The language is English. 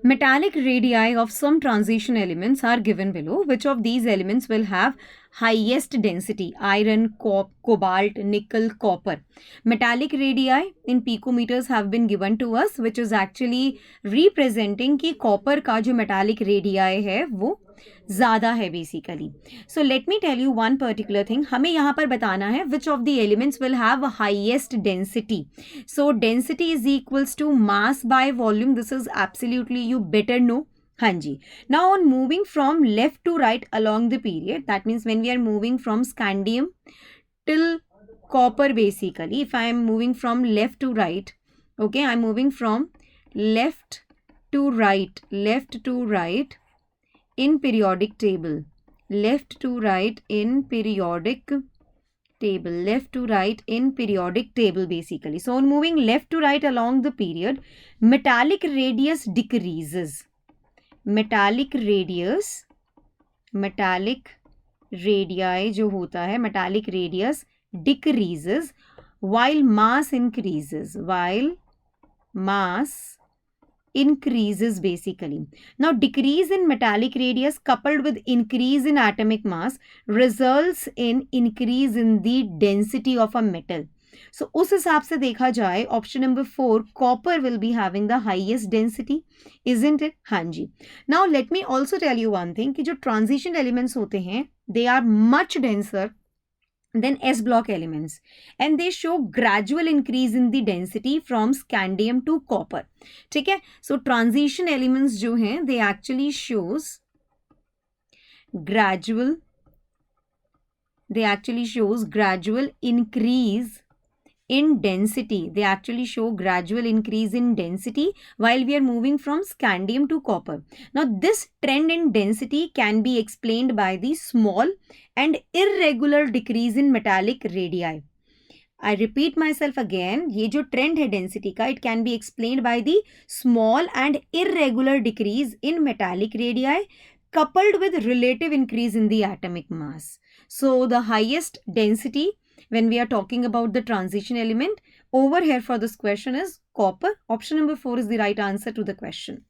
Metallic radii of some transition elements are given below. Which of these elements will have highest density? Iron, cobalt, nickel, copper. Metallic radii in picometers have been given to us, which is actually representing कि copper का जो metallic radii है वो ज़्यादा है basically. So let me tell you one particular thing. हमें यहाँ पर बताना है which of the elements will have highest density. So density is equals to mass by volume. This is absolutely you better know. हाँ जी. Now on moving from left to right along the period, that means when we are moving from scandium till copper basically, if I am moving from left to right, okay, I am moving from left to right in periodic table, left to right in periodic table basically. So on moving left to right along the period, metallic radius decreases. Metallic radii जो होता है, metallic radius decreases while mass increases. Basically. Now decrease in metallic radius coupled with increase in atomic mass results in increase in the density of a metal. So उस हिसाब से देखा जाए option number 4 copper will be having the highest density, isn't it? हाँ जी. Now let me also tell you one thing कि जो transition elements होते हैं they are much denser then S block elements, and they show gradual increase in the density from scandium to copper. ठीक है. So transition elements जो हैं they actually shows gradual increase in density. They actually show gradual increase in density while we are moving from scandium to copper. Now this trend in density can be explained by the small and irregular decrease in metallic radii. I repeat myself again, ये जो trend है density का, it can be explained by the small and irregular decrease in metallic radii coupled with relative increase in the atomic mass. So the highest density when we are talking about the transition element over here for this question is copper. Option number 4 is the right answer to the question.